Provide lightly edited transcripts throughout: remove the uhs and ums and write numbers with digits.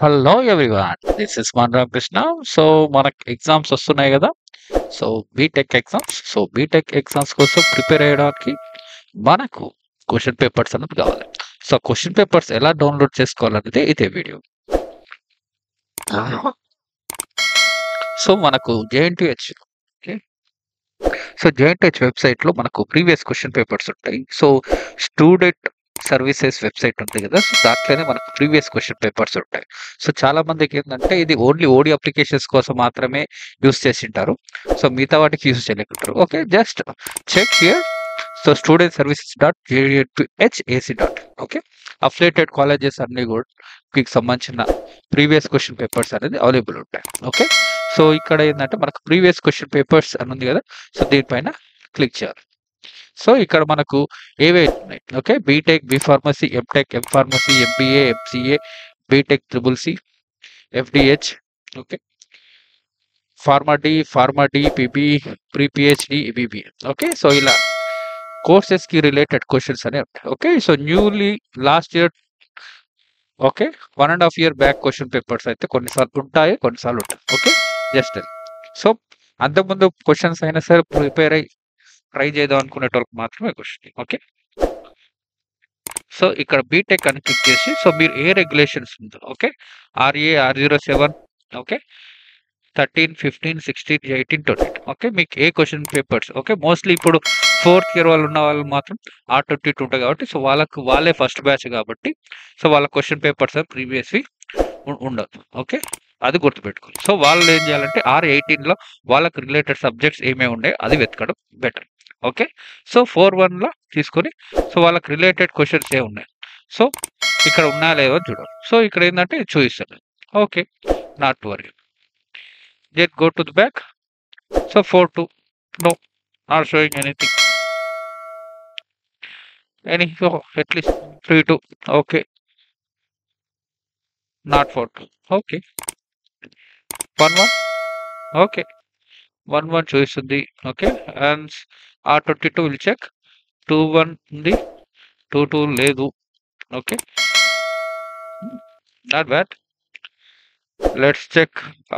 Hello everyone, this is Manram Krishna. So మనకు exams వస్తున్నాయి కదా. So B Tech exams. So B Tech exams కోసం ప్రిపేర్ అయ్యడానికి మనకు క్వశ్చన్ పేపర్స్ అనేది కావాలి. సో క్వశ్చన్ పేపర్స్ ఎలా డౌన్లోడ్ చేసుకోవాలనేది ఇదే వీడియో. సో మనకు జేఎన్టీహెచ్, సో జేఎన్టీహెచ్ వెబ్సైట్లో మనకు ప్రీవియస్ క్వశ్చన్ పేపర్స్ ఉంటాయి. సో స్టూడెంట్ సర్వీసెస్ వెబ్సైట్ ఉంది కదా, సో దాంట్లోనే మనకు ప్రీవియస్ క్వశ్చన్ పేపర్స్ ఉంటాయి. సో చాలా మందికి ఏంటంటే ఇది ఓన్లీ ఓడి అప్లికేషన్స్ కోసం మాత్రమే యూస్ చేసింటారు. సో మిగతా వాటికి యూస్ చేయలేకుంటారు. Okay, just check here. So student services dot JNTH dot. Okay, affiliated colleges అన్ని కూడా వీటికి సంబంధించిన ప్రీవియస్ క్వశ్చన్ పేపర్స్ అనేది అవైలబుల్ ఉంటాయి. ఓకే, సో ఇక్కడ ఏంటంటే మనకు ప్రీవియస్ క్వశ్చన్ పేపర్స్ అని ఉంది కదా, సో దీనిపైన క్లిక్ చేయాలి. సో ఇక్కడ మనకు ఏవైతే ఉన్నాయి, okay, B Tech, B pharmacy, M Tech, M pharmacy, MBA, MCA, B Tech triple C, FDH, okay, pharma D, PB, pre PhD, BBA. Okay, so ఇలా కోర్సెస్ కి రిలేటెడ్ క్వశ్చన్స్ అనేవి ఉంటాయి. Okay, so newly last year, okay, 1.5 year back question papers అయితే కొన్నిసార్లు ఉంటాయి, కొన్నిసార్లు ఉంటాయి. Okay, just so అంతకుముందు క్వశ్చన్స్ అయినా సరే ప్రిపేర్ అయ్యి ట్రై చేద్దాం అనుకునేటోళ్ళకి మాత్రమే క్వశ్చన్. ఓకే, సో ఇక్కడ బీటెక్ అని క్లిక్ చేసి, సో మీరు ఏ రెగ్యులేషన్స్ ఉందో, ఓకే, RA-R07, ఓకే, 13, 15, 16, 18, 20. ఓకే, మీకు ఏ క్వశ్చన్ పేపర్స్, ఓకే, మోస్ట్లీ ఇప్పుడు 4th year వాళ్ళు ఉన్న వాళ్ళు మాత్రం R22 ఉంటాయి కాబట్టి, సో వాళ్ళే ఫస్ట్ బ్యాచ్ కాబట్టి, సో వాళ్ళ క్వశ్చన్ పేపర్స్ ప్రీవియస్వి ఉండదు. ఓకే, అది గుర్తుపెట్టుకోవాలి. సో వాళ్ళు ఏం చేయాలంటే R18లో వాళ్ళకి రిలేటెడ్ సబ్జెక్ట్స్ ఏమేమి ఉన్నాయో అది వెతకడం బెటర్. ఓకే, సో 4.1లో తీసుకొని, సో వాళ్ళకి రిలేటెడ్ క్వశ్చన్స్ ఏ ఉన్నాయి, సో ఇక్కడ ఉన్నాయా లేవో చూడాలి. సో ఇక్కడ ఏంటంటే చూపిస్తాను. Okay, not worry, then go to the back. So 4.2, no, not showing anything. So at least 3.2, okay, not 4.2, okay, 1.1, okay, 1.1 చూపిస్తుంది. Okay, and R22 will check. 2.1 ఉంది, 2.2 లేదు. Okay, not bad. Let's check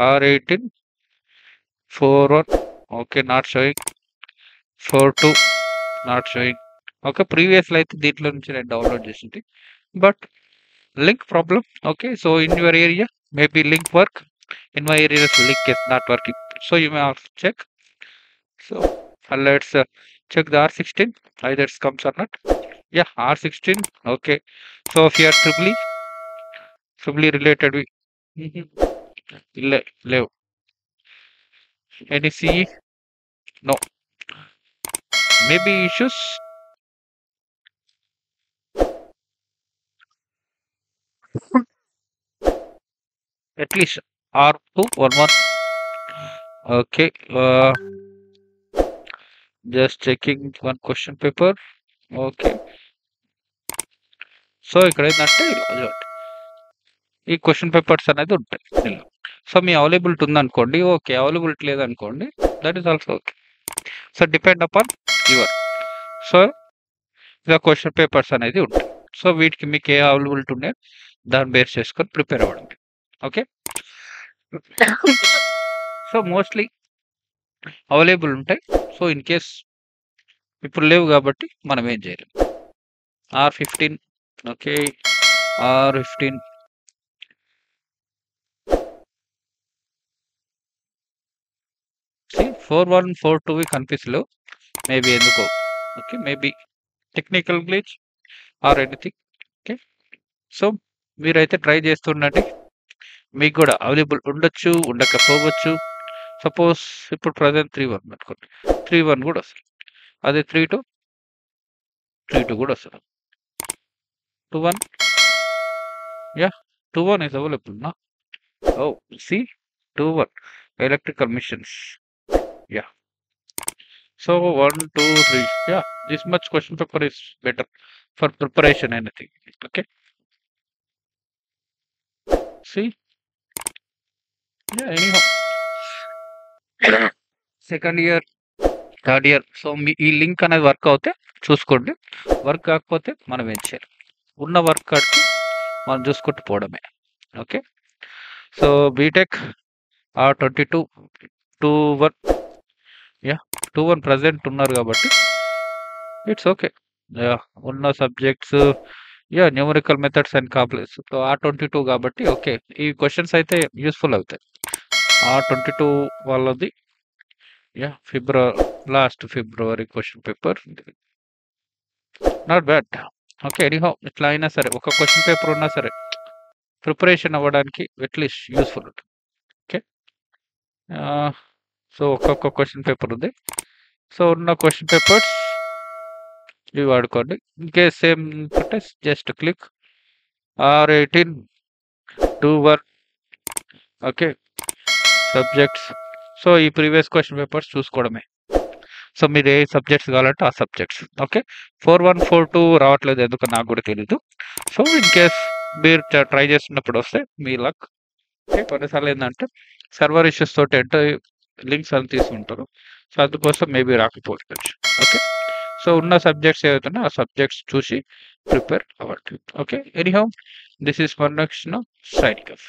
R18, 4.1, okay, not showing. 4.2, not showing. Okay, ప్రీవియస్లో అయితే దీంట్లో నుంచి నేను download చేసింది, but link problem. Okay, so in your area maybe link work, in my area link is not working, so you may have to check. So let's check the R16 either it comes or not. Yeah, R16, okay. So if you are triple related with level, any CE, no, maybe issues. At least R211. Okay, just checking one question paper. Okay, so ఇక్కడ ఏంటంటే ఈ question papers అనేది ఉంటాయి ఇందులో. So మీ availability ఉందనుకోండి, okay, availability లేదనుకోండి, that is also okay. So depend upon your, so ఇలా question papers అనేది ఉంటాయి. సో వీటికి మీకు ఏ అవైలబిలిటీ ఉన్నాయో దాన్ని బేస్ చేసుకొని ప్రిపేర్ అవ్వడం. ఓకే, సో మోస్ట్లీ అవైలబుల్ ఉంటాయి. సో ఇన్ కేస్ ఇప్పుడు లేవు కాబట్టి మనం ఏం చేయలేం. R15, ఓకే, R15, 4.1, 4.2 కనిపిస్తలేవు, మేబీ ఎందుకో. Okay, maybe technical glitch or anything. Okay, so మీరైతే ట్రై చేస్తుండండి. మీకు కూడా అవైలబుల్ ఉండొచ్చు, ఉండకపోవచ్చు. సపోజ్ ఇప్పుడు ప్రజెంట్ 3.1 పెట్టుకోండి, 3.1 కూడా వస్తుంది. అదే 3.2, 3.2 కూడా వస్తుంది. 2.1, yeah, 2.1 is available now. Oh, see, 2.1 electrical missions. Yeah, so 1, 2, 3, yeah, this much question paper is better for preparation anything. Okay, see, yeah, anyhow, second year, third year, so మీ ఈ link అనేది work అవుతే చూసుకోండి, work కాకపోతే మనం ఏం చేయాలి, ఉన్న వర్క్ కాడికి మనం చూసుకుంటూ పోవడమే. Okay, so B Tech R22 2-1 yeah 2-1 present ఉన్నారు కాబట్టి ఇట్స్ ఓకే. యాహ్! ఉన్న subjects numerical methods and complex. So R22 కాబట్టి ఓకే. ఈ క్వెషన్స్ అయితే యూజ్‌ఫుల్ అవుతాయి. R22 వాళ్ళది last February question paper. Not bad. Okay. Anyhow ఇట్లా అయినా సరే ఒక క్వెషన్ పేపర్ ఉన్నా సరే ప్రిపరేషన్ అవ్వడానికి అట్‌లీస్ట్ యూజ్‌ఫుల్ ఉంటుంది. ఓకే. సో ఒక్కొక్క క్వెషన్ పేపర్ ఉంది. సో ఉన్న క్వెషన్ పేపర్స్ ఇవి వాడుకోండి. ఇన్‌కేస్ సేమ్ ఉంటే just click R18 2-1 okay. Subjects. So ఈ ప్రీవియస్ క్వెషన్ పేపర్స్ చూసుకోవడమే. సో మీరు ఏ సబ్జెక్ట్స్ కావాలంటే ఆ సబ్జెక్ట్స్. ఓకే. 41, 42 రావట్లేదు ఎందుకో నాకు కూడా తెలీదు. సో ఇన్‌కేస్ మీరు ట్రై చేస్తున్నప్పుడు వస్తే మీ లక్. ఓకే. కొన్నిసార్లు ఏందంటే సర్వర్ ఇష్యూస్ తోటి లింక్స్ అని తీసుకుంటారు. సో అందుకోసం మేబీ రాకపోవచ్చు. ఓకే. సో ఉన్న సబ్జెక్ట్స్ ఏవైతే ఉన్నాయో ఆ సబ్జెక్ట్స్ చూసి ప్రిపేర్ అవ్వండి. Okay. Anyhow this is one next signing off.